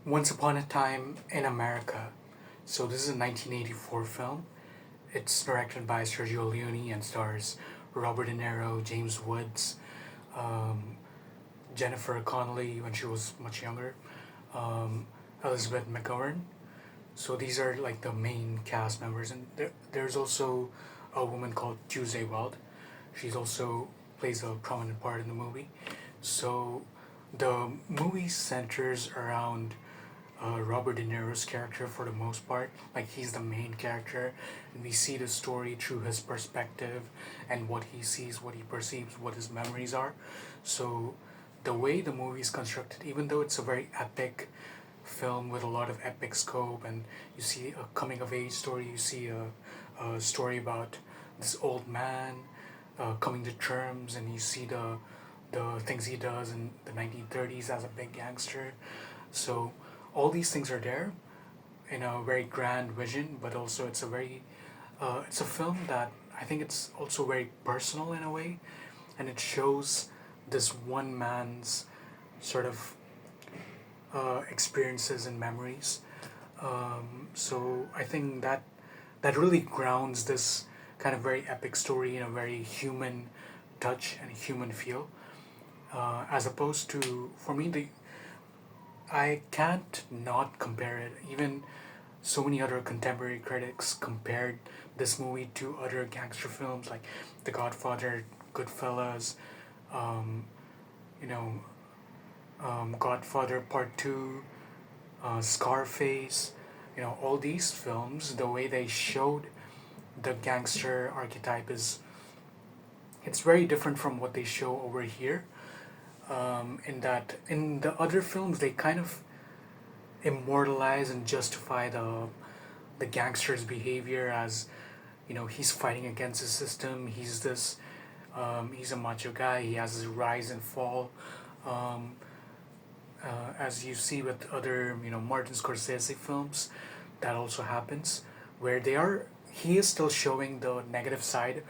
Once Upon a Time in America. So this is a 1984 film. It's directed by Sergio Leone and stars Robert De Niro, James Woods, um, Jennifer Connelly when she was much younger, um, Elizabeth McGovern. So these are like the main cast members, and there's also a woman called Tuesday Weld. She's also plays a prominent part in the movie. So the movie centers around Robert De Niro's character for the most part. Like he's the main character, and we see the story through his perspective and what he sees, what he perceives, what his memories are. So the way the movie is constructed, even though it's a very epic film with a lot of epic scope, and you see a coming of age story, you see a story about this old man coming to terms, and you see the things he does in the 1930s as a big gangster. So all these things are there in a very grand vision, but also it's a film that I think it's also very personal in a way, and it shows this one man's sort of experiences and memories. So I think that really grounds this kind of very epic story in a very human touch and human feel, as opposed to for me the I can't not compare it. Even so many other contemporary critics compared this movie to other gangster films like The Godfather, Goodfellas, um, you know, Godfather Part Two, Scarface. All these films, the way they showed the gangster archetype is it's very different from what they show over here. In that in the other films they kind of immortalize and justify the gangster's behavior as he's fighting against the system. He's a macho guy. He has his rise and fall. Um, as you see with other Martin Scorsese films, that also happens where he is still showing the negative side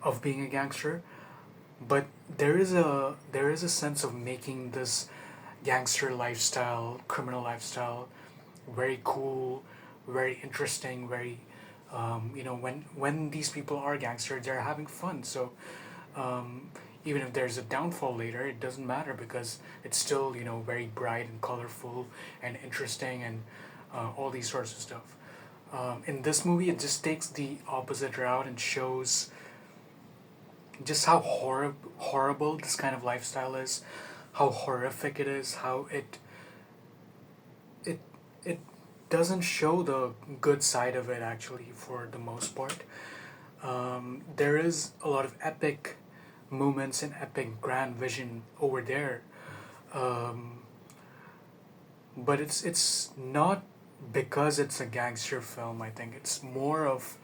of being a gangster, but there is a sense of making this gangster lifestyle, criminal lifestyle, very cool, very interesting, very when these people are gangsters, they're having fun. So um, even if there's a downfall later, it doesn't matter because it's still very bright and colorful and interesting and all these sorts of stuff. In this movie, it just takes the opposite route and shows just how horrible this kind of lifestyle is, how horrific it is, how it it doesn't show the good side of it actually for the most part. There is a lot of epic moments and epic grand vision over there, um, but it's not because it's a gangster film. I think it's more of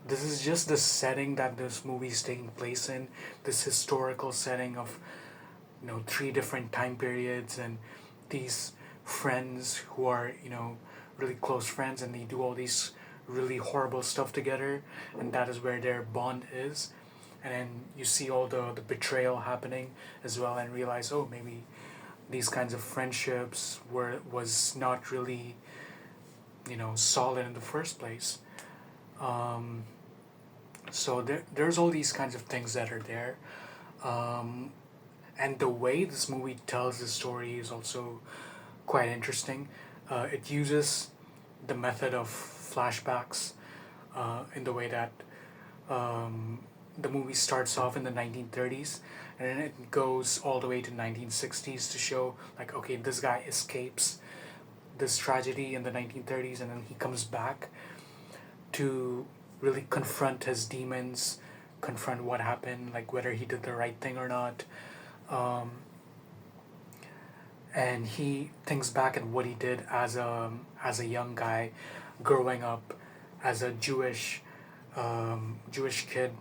this is just the setting that this movie is taking place in, this historical setting of three different time periods and these friends who are really close friends, and they do all these really horrible stuff together, and that is where their bond is. And then you see all the betrayal happening as well, and realize, oh, maybe these kinds of friendships was not really solid in the first place. um, so there's all these kinds of things that are there. um, and the way this movie tells the story is also quite interesting. It uses the method of flashbacks in the way that um, the movie starts off in the 1930s, and then it goes all the way to 1960s to show like, okay, this guy escapes this tragedy in the 1930s, and then he comes back to really confront his demons, confront what happened, like whether he did the right thing or not. um, and he thinks back at what he did as a young guy, growing up as a Jewish kid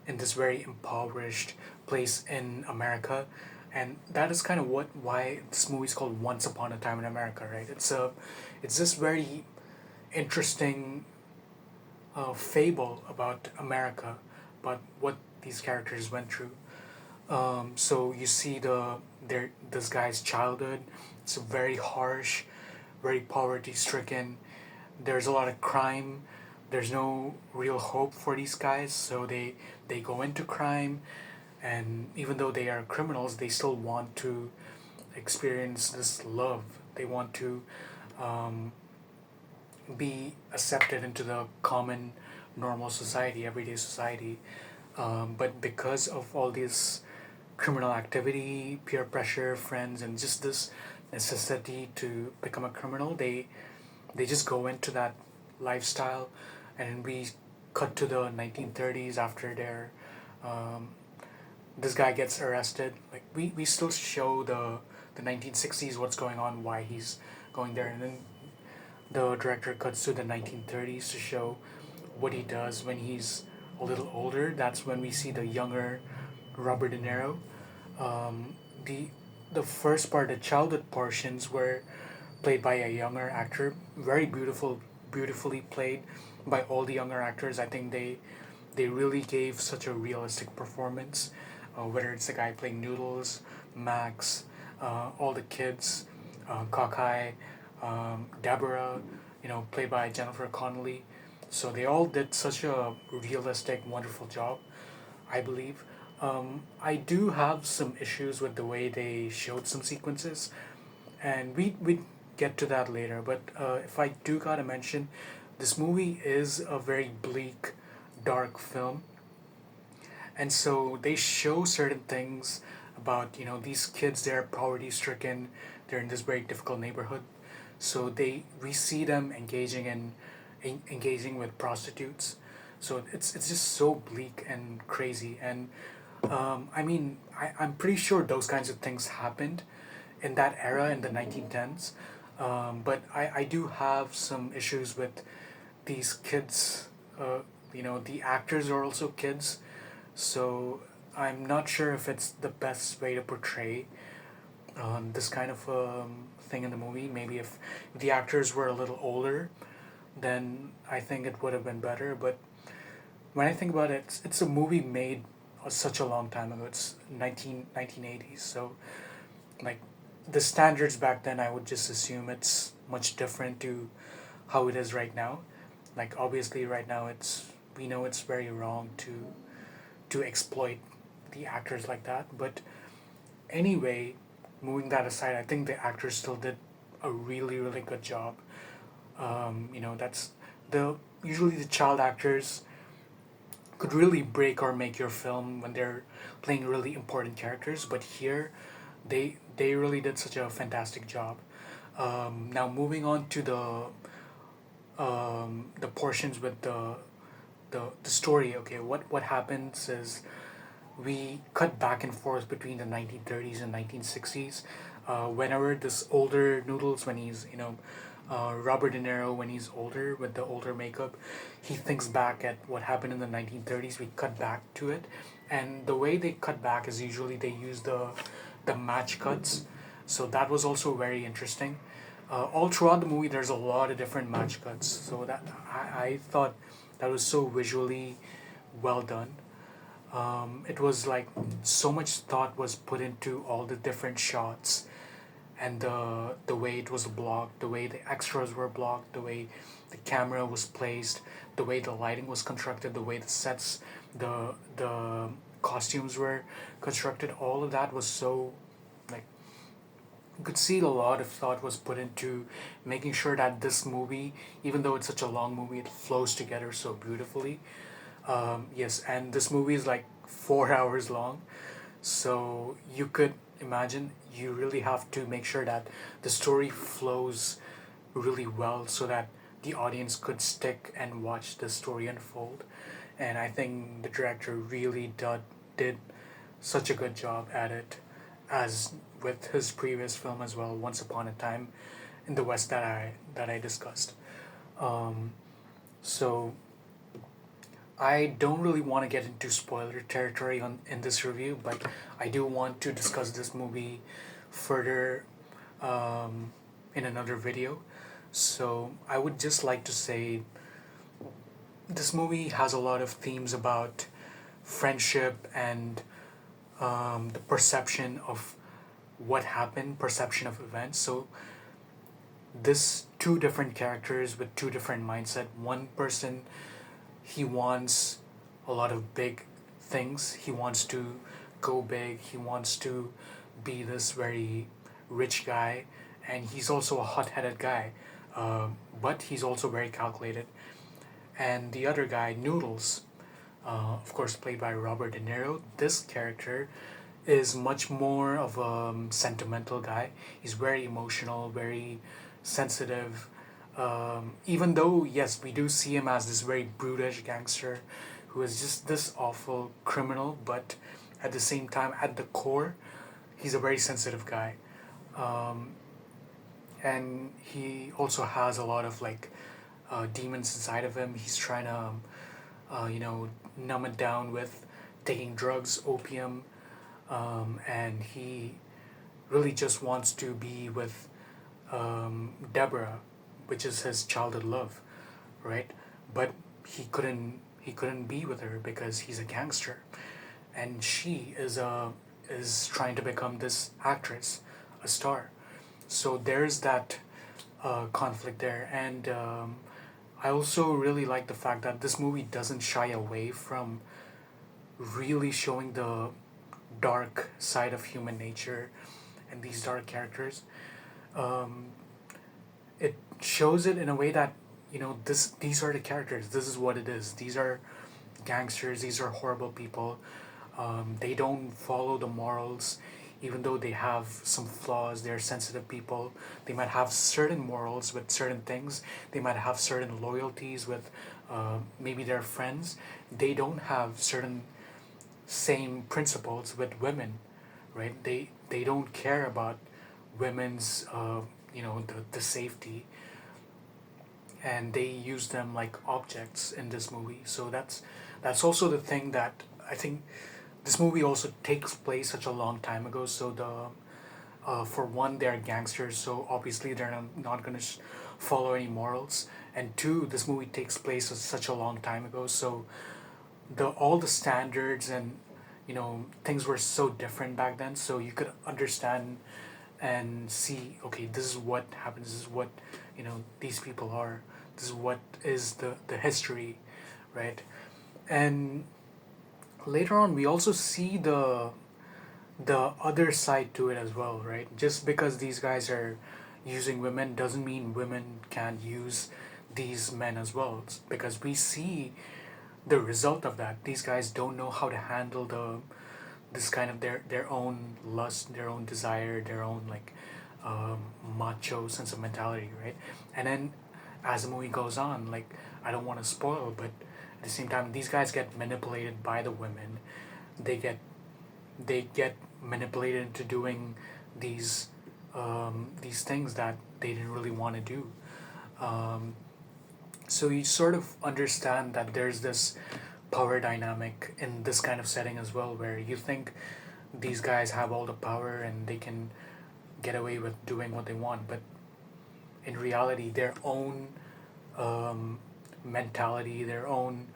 in this very impoverished place in America, and that is kind of why this movie is called Once Upon a Time in America, right? It's this very interesting fable about America, about what these characters went through. So you see this guy's childhood. It's very harsh, very poverty stricken. There's a lot of crime. There's no real hope for these guys, so they go into crime, and even though they are criminals, they still want to experience this love. They want to um, be accepted into the common, normal society, everyday society. But because of all this criminal activity, peer pressure, friends, and just this necessity to become a criminal, they just go into that lifestyle, and we cut to the 1930s after their um, this guy gets arrested. Like we still show the 1960s, what's going on, why he's going there, and then the director cuts to the 1930s to show what he does when he's a little older. That's when we see the younger Robert De Niro. Um, the the first part, the childhood portions, were played by a younger actor, very beautifully played by all the younger actors. I think they really gave such a realistic performance. Whether it's the guy playing Noodles, Max, all the kids, Kakai, Deborah, played by Jennifer Connelly. So they all did such a realistic, wonderful job, I believe. I do have some issues with the way they showed some sequences, and we get to that later. But if I do gotta mention, this movie is a very bleak, dark film, and so they show certain things about these kids. They're poverty stricken. They're in this very difficult neighborhood, so we see them engaging with prostitutes. So it's just so bleak and crazy. And I mean, I'm pretty sure those kinds of things happened in that era in the 1910s. But I do have some issues with these kids. The actors are also kids, so I'm not sure if it's the best way to portray this kind of thing in the movie. Maybe if the actors were a little older, then I think it would have been better. But when I think about it, it's a movie made such a long time ago. It's 1980s. So, like, the standards back then, I would just assume it's much different to how it is right now. Like, obviously, right now, we know it's very wrong to exploit the actors like that. But anyway, moving that aside, I think the actors still did a really, really good job. That's the usually the child actors could really break or make your film when they're playing really important characters. But here, they really did such a fantastic job. Now moving on to the portions with the story. Okay, what happens is we cut back and forth between the 1930s and 1960s. Whenever this older Noodles, when he's Robert De Niro, when he's older with the older makeup, he thinks back at what happened in the 1930s. We cut back to it, and the way they cut back is usually they use the match cuts. So that was also very interesting. All throughout the movie, there's a lot of different match cuts. So that I thought that was so visually well done. It was like so much thought was put into all the different shots, and the way it was blocked, the way the extras were blocked, the way the camera was placed, the way the lighting was constructed, the way the sets, the costumes were constructed. All of that was so, like, you could see a lot of thought was put into making sure that this movie, even though it's such a long movie, it flows together so beautifully. Yes, and this movie is like 4 hours long, so you could imagine you really have to make sure that the story flows really well so that the audience could stick and watch the story unfold. And I think the director really did such a good job at it, as with his previous film as well, Once Upon a Time in the West, that I discussed. Um, so I don't really want to get into spoiler territory in this review, but I do want to discuss this movie further um, in another video. So I would just like to say this movie has a lot of themes about friendship and the perception of what happened, perception of events. So this two different characters with two different mindset. One person, he wants a lot of big things. He wants to go big. He wants to be this very rich guy, and he's also a hot-headed guy. But he's also very calculated. And the other guy, Noodles, of course played by Robert De Niro. This character is much more of a sentimental guy. He's very emotional, very sensitive. Even though, yes, we do see him as this very brutish gangster who is just this awful criminal, but at the same time, at the core, he's a very sensitive guy. Um, and he also has a lot of like demons inside of him. He's trying to, numb it down with taking drugs, opium, and he really just wants to be with Deborah, which is his childhood love, right? But he couldn't be with her because he's a gangster, and she is trying to become this actress, a star. So there's that conflict there, and I also really like the fact that this movie doesn't shy away from really showing the dark side of human nature and these dark characters. Um, it shows it in a way that these are the characters. This is what it is. These are gangsters. These are horrible people. They don't follow the morals, even though they have some flaws. They're sensitive people. They might have certain morals with certain things. They might have certain loyalties with maybe their friends. They don't have certain same principles with women, right? They don't care about women's the safety, and they use them like objects in this movie. So that's also the thing that I think this movie also takes place such a long time ago. So for one, they're gangsters, so obviously they're not going to follow any morals. And two, this movie takes place such a long time ago, so the all the standards and things were so different back then. So you could understand and see, okay, this is what happens. This is what these people are. This is what is the history, right? And later on, we also see the other side to it as well, right? Just because these guys are using women doesn't mean women can't use these men as well. It's because we see the result of that. These guys don't know how to handle this kind of their own lust, their own desire, their own like um, macho sense of mentality, right? And then as the movie goes on, like I don't want to spoil, but at the same time, these guys get manipulated by the women. They get they get manipulated into doing these these things that they didn't really want to do. Um, so you sort of understand that there's this power dynamic in this kind of setting as well, where you think these guys have all the power and they can get away with doing what they want, but in reality, their own um, mentality, their own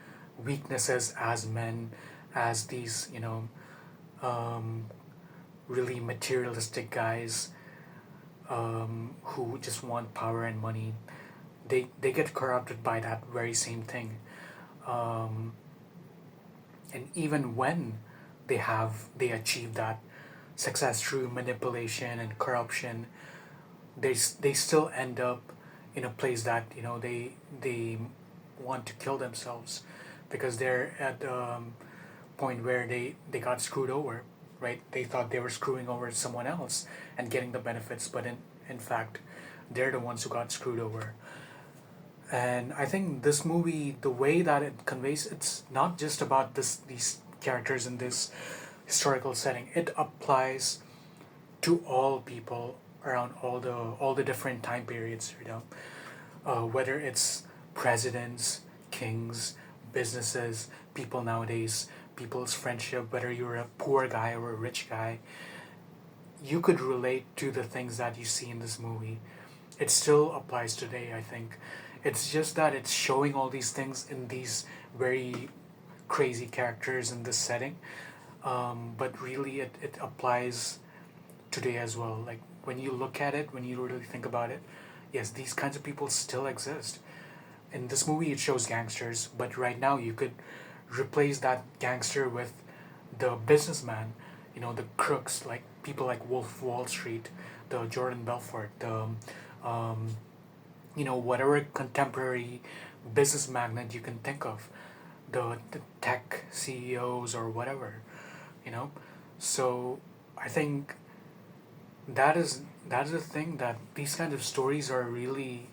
weaknesses as men, as these um, really materialistic guys who just want power and money, they get corrupted by that very same thing. Um, and even when they achieve that success through manipulation and corruption, they still end up in a place that they want to kill themselves because they're at point where they got screwed over, right? They thought they were screwing over someone else and getting the benefits, but in fact, they're the ones who got screwed over. And I think this movie, the way that it conveys, it's not just about these characters in this historical setting. It applies to all people around all the different time periods. Whether it's presidents, kings, businesses, people nowadays, people's friendship, whether you're a poor guy or a rich guy, you could relate to the things that you see in this movie. It still applies today, I think. It's just that it's showing all these things in these very crazy characters in this setting. But really, it applies today as well. Like when you look at it, when you really think about it, yes, these kinds of people still exist. In this movie, it shows gangsters, but right now you could replace that gangster with the businessman, the crooks, like people like Wolf of Wall Street, the Jordan Belfort, the whatever contemporary business magnate you can think of, the tech CEOs or whatever, you know. So I think that is the thing, that these kind of stories are really,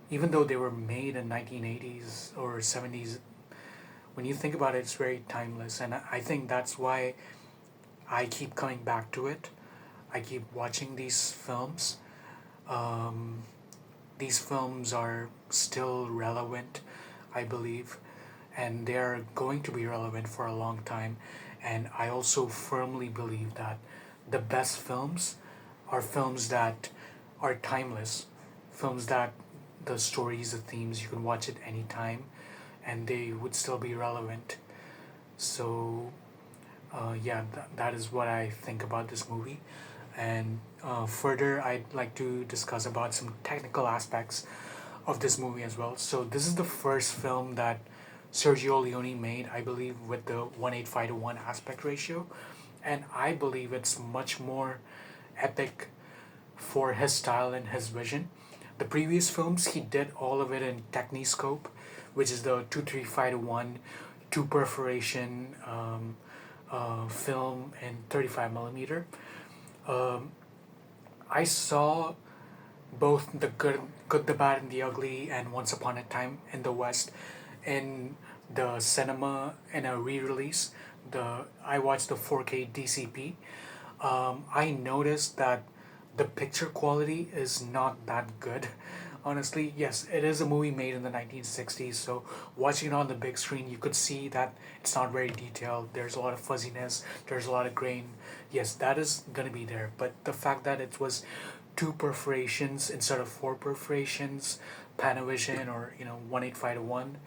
even though they were made in 1980s or 70s, when you think about it, it's very timeless, and I think that's why I keep coming back to it. I keep watching these films. Um, these films are still relevant, I believe, and they are going to be relevant for a long time. And I also firmly believe that the best films are films that are timeless, films that the stories, the themes, you can watch it anytime and they would still be relevant. So, yeah, that is what I think about this movie. And further, I'd like to discuss about some technical aspects of this movie as well. So this is the first film that Sergio Leone made, I believe, with the 185 to 1 aspect ratio. And I believe it's much more epic for his style and his vision. The previous films, he did all of it in Techniscope, which is the 235 to 1, 2 perforation film in 35 millimeter. Um, I saw both the good, the bad, and the ugly, and Once Upon a Time in the West in the cinema in a re-release. I watched the 4K DCP. I noticed that the picture quality is not that good. Honestly, yes, it is a movie made in the 1960s, so watching it on the big screen, you could see that it's not very detailed. There's a lot of fuzziness, there's a lot of grain. Yes, that is going to be there, but the fact that it was 2 perforations instead of 4 perforations, Panavision, or 185 to 1,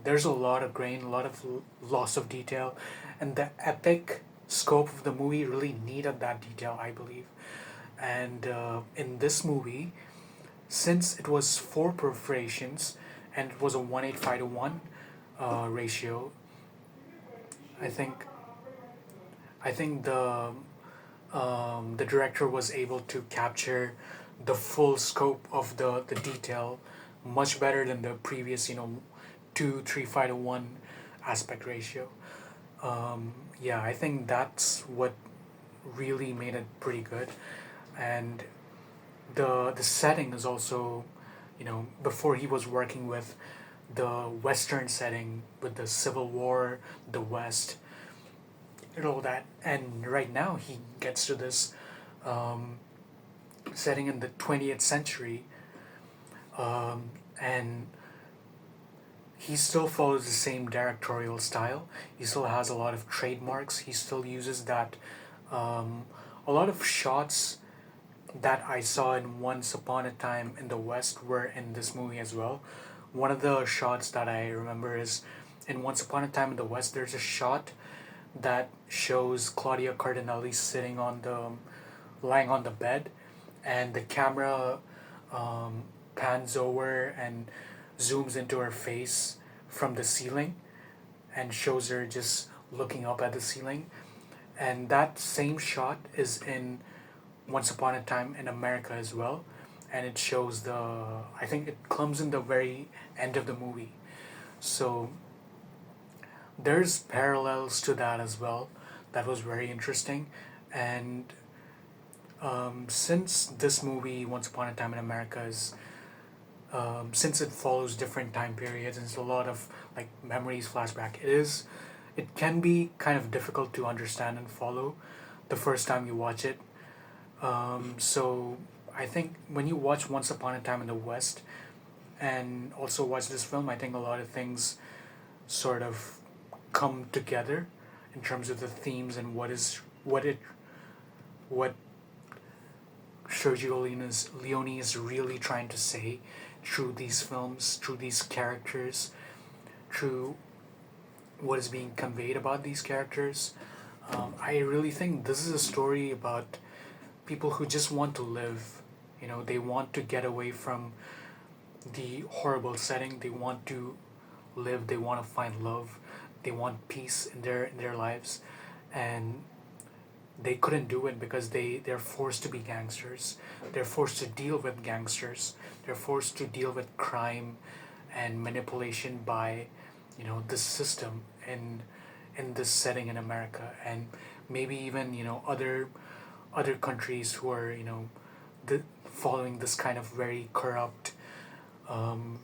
there's a lot of grain, a lot of loss of detail, and the epic scope of the movie really needed that detail, I believe. And in this movie, since it was 4 perforations and it was a 185 to 1 ratio, I think the director was able to capture the full scope of the detail much better than the previous 235 to 1 aspect ratio. Yeah, I think that's what really made it pretty good. And the setting is also, before he was working with the Western setting with the Civil War, the West, and all that. And right now he gets to this um, setting in the 20th century, and he still follows the same directorial style. He still has a lot of trademarks. He still uses that. A lot of shots that I saw in Once Upon a Time in the West were in this movie as well. One of the shots that I remember is in Once Upon a Time in the West, there's a shot that shows Claudia Cardinelli sitting on lying on the bed, and the camera pans over and zooms into her face from the ceiling and shows her just looking up at the ceiling. And that same shot is in Once Upon a Time in America as well, and it shows I think it comes in the very end of the movie. So there's parallels to that as well. That was very interesting, and since this movie Once Upon a Time in America is since it follows different time periods and it's a lot of like memories flashback, it can be kind of difficult to understand and follow the first time you watch it. So I think when you watch Once Upon a Time in the West and also watch this film, I think a lot of things sort of come together in terms of the themes and what Sergio Leone is really trying to say through these films, through these characters, through what is being conveyed about these characters. I really think this is a story about people who just want to live, They want to get away from the horrible setting. They want to live. They want to find love. They want peace in their lives, and they couldn't do it because they're forced to be gangsters. They're forced to deal with gangsters. They're forced to deal with crime and manipulation by, this system in this setting in America, and maybe even other countries who are following this kind of very corrupt,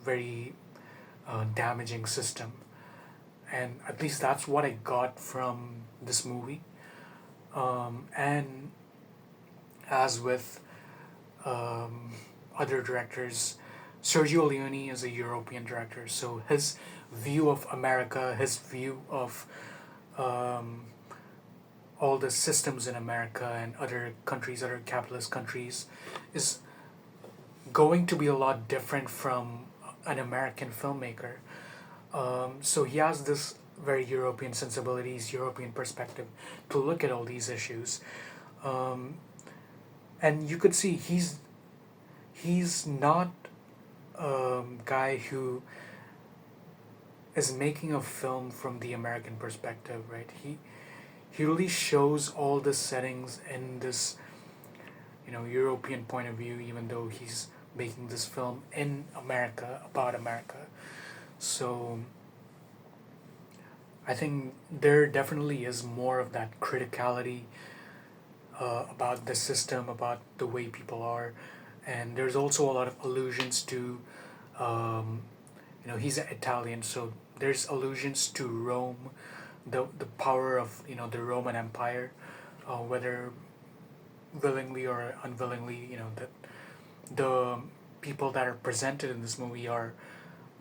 very damaging system. And at least that's what I got from this movie. And as with other directors, Sergio Leone is a European director, so his view of America, his view of um, all the systems in America and other countries, other capitalist countries, is going to be a lot different from an American filmmaker. So he has this very European sensibilities, European perspective to look at all these issues. Um, and you could see he's not a guy who is making a film from the American perspective, right? He really shows all the settings in this European point of view, even though he's making this film in America about America. So I think there definitely is more of that criticality about the system, about the way people are, and there's also a lot of allusions to, um, he's Italian, so there's allusions to Rome, the power of the Roman Empire, whether willingly or unwillingly, that the people that are presented in this movie are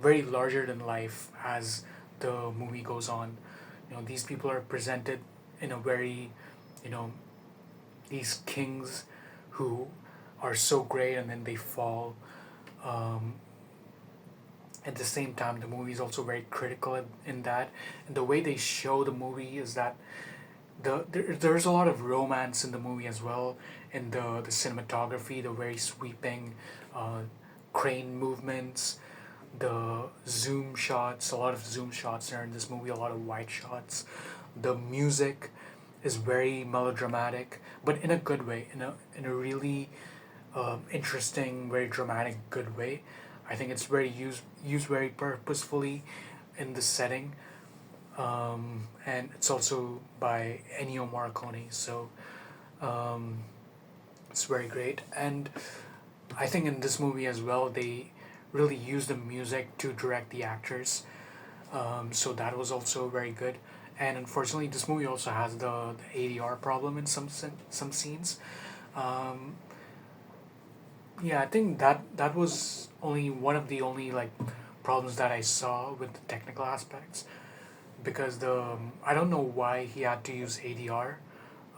very larger than life as the movie goes on. These people are presented in a very, you know, these kings who are so great and then they fall. Um, at the same time, the movie is also very critical in that. And the way they show the movie is that there's a lot of romance in the movie as well, in the cinematography, the very sweeping uh, crane movements, the zoom shots, a lot of zoom shots are in this movie, a lot of wide shots. The music is very melodramatic, but in a good way, in a really interesting, very dramatic, good way. I think it's very used very purposefully in the setting, and it's also by Ennio Morricone, so um, it's very great. And I think in this movie as well, they really use the music to direct the actors, so that was also very good. And unfortunately, this movie also has the ADR problem in some scenes. Um, yeah, I think that was only one of the only like problems that I saw with the technical aspects, because I don't know why he had to use ADR,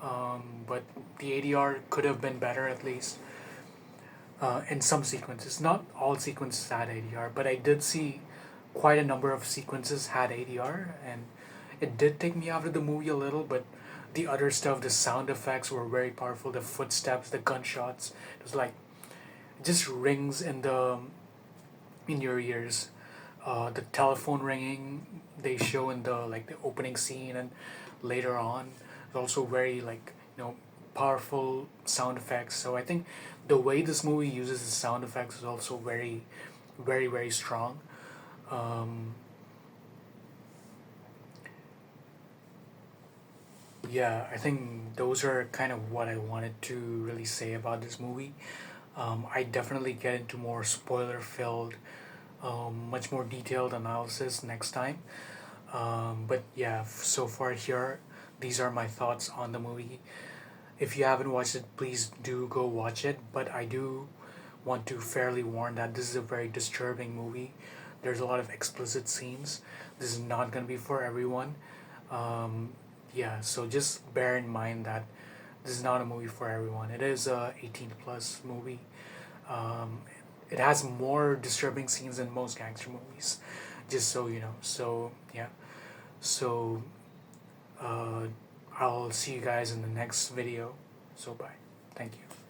but the ADR could have been better at least in some sequences. Not all sequences had ADR, but I did see quite a number of sequences had ADR, and it did take me out of the movie a little. But the other stuff, the sound effects were very powerful. The footsteps, the gunshots, it was like it just rings in your ears. The telephone ringing they show in the opening scene and later on is also very powerful sound effects. So I think the way this movie uses the sound effects is also very, very, very strong. Um, yeah, I think those are kind of what I wanted to really say about this movie. I definitely get into more spoiler filled, much more detailed analysis next time. But yeah, so far here, these are my thoughts on the movie. If you haven't watched it, please do go watch it. But I do want to fairly warn that this is a very disturbing movie. There's a lot of explicit scenes. This is not going to be for everyone. Um, yeah, so just bear in mind that this is not a movie for everyone. It is a 18 plus movie. Um, it has more disturbing scenes than most gangster movies, just so you know. So yeah, so uh, I'll see you guys in the next video. So bye. Thank you.